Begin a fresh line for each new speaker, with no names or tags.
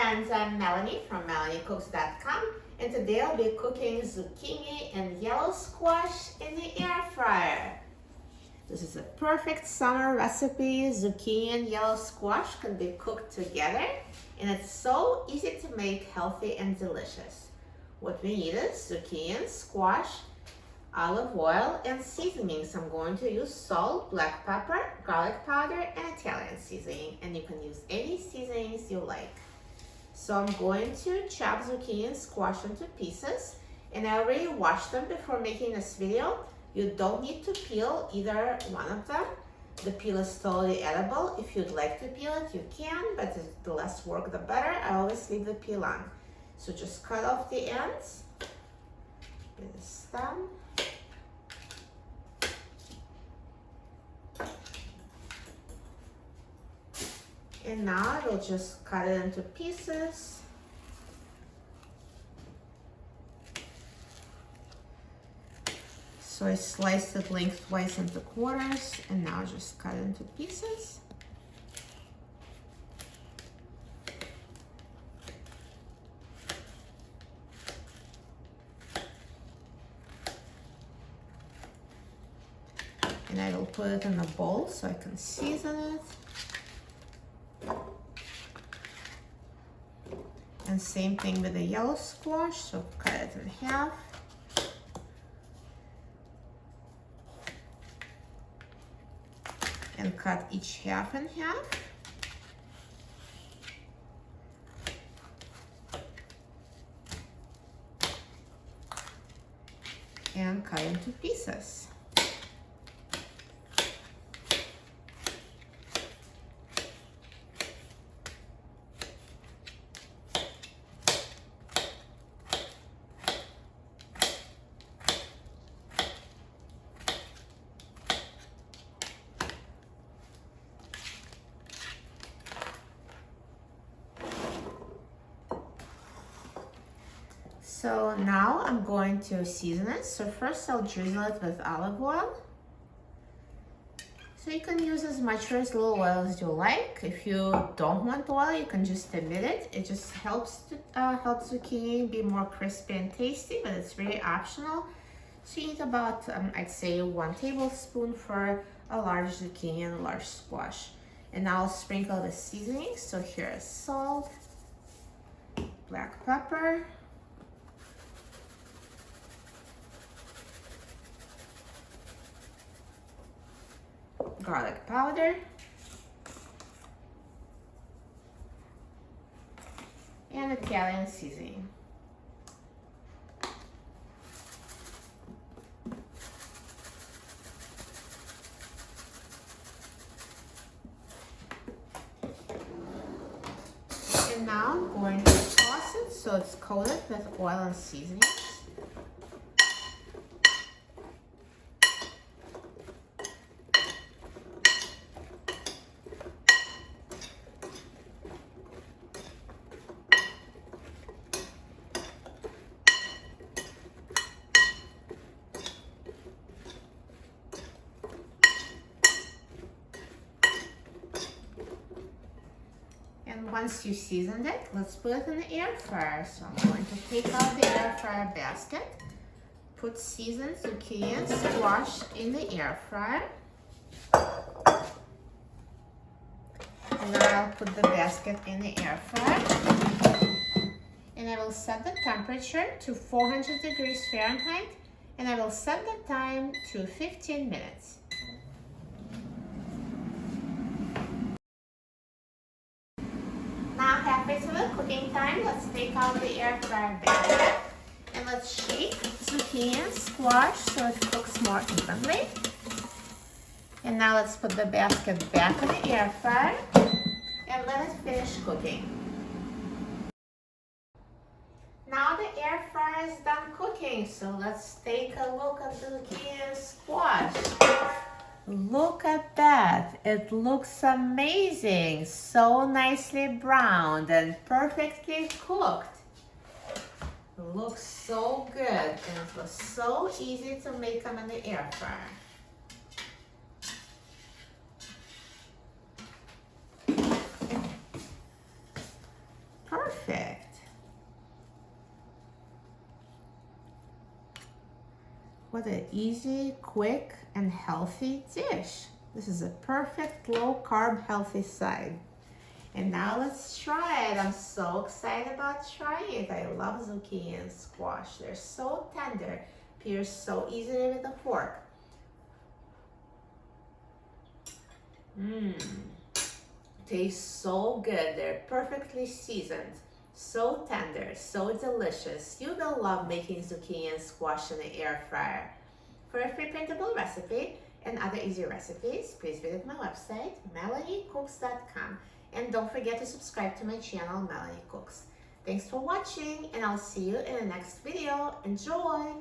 friends, I'm Melanie from MelanieCooks.com, and today I'll be cooking zucchini and yellow squash in the air fryer. This is a perfect summer recipe. Zucchini and yellow squash can be cooked together, and it's so easy to make, healthy and delicious. What we need is zucchini and squash, olive oil, and seasonings. I'm going to use salt, black pepper, garlic powder, and Italian seasoning, and you can use any seasonings you like. So I'm going to chop zucchini and squash into pieces, and I already washed them before making this video. You don't need to peel either one of them. The peel is totally edible. If you'd like to peel it, you can, but the less work, the better. I always leave the peel on. So just cut off the ends. Get this done. And now I will just cut it into pieces. So I sliced it lengthwise into quarters, and now just cut it into pieces. And I will put it in a bowl so I can season it. And same thing with the yellow squash, so cut it in half. And cut each half in half. And cut into pieces. So now I'm going to season it. So first I'll drizzle it with olive oil. So you can use as much or as little oil as you like. If you don't want oil, you can just omit it. It just helps zucchini be more crispy and tasty, but it's very optional. So you need about, I'd say 1 tablespoon for a large zucchini and a large squash. And now I'll sprinkle the seasoning. So here is salt, black pepper, garlic powder, and Italian seasoning. And now I'm going to toss it so it's coated with oil and seasoning. And once you seasoned it, let's put it in the air fryer. So I'm going to take out the air fryer basket, put seasoned zucchini and squash in the air fryer. And now I'll put the basket in the air fryer. And I will set the temperature to 400 degrees Fahrenheit, and I will set the time to 15 minutes. Now halfway through the cooking time, let's take out the air fryer basket and let's shake zucchini and squash so it cooks more evenly. And now let's put the basket back in the air fryer and let it finish cooking. Now the air fryer is done cooking, so let's take a look at the zucchini and squash. Look at that, it looks amazing, so nicely browned and perfectly cooked. It looks so good, and it was so easy to make them in the air fryer. Perfect. What an easy, quick, and healthy dish. This is a perfect low-carb healthy side. And now let's try it. I'm so excited about trying it. I love zucchini and squash. They're so tender, pierce so easily with a fork. Tastes so good. They're perfectly seasoned, so tender, so delicious. You will love making zucchini and squash in the air fryer. For a free printable recipe and other easy recipes, please visit my website, melaniecooks.com. And don't forget to subscribe to my channel, Melanie Cooks. Thanks for watching, and I'll see you in the next video. Enjoy!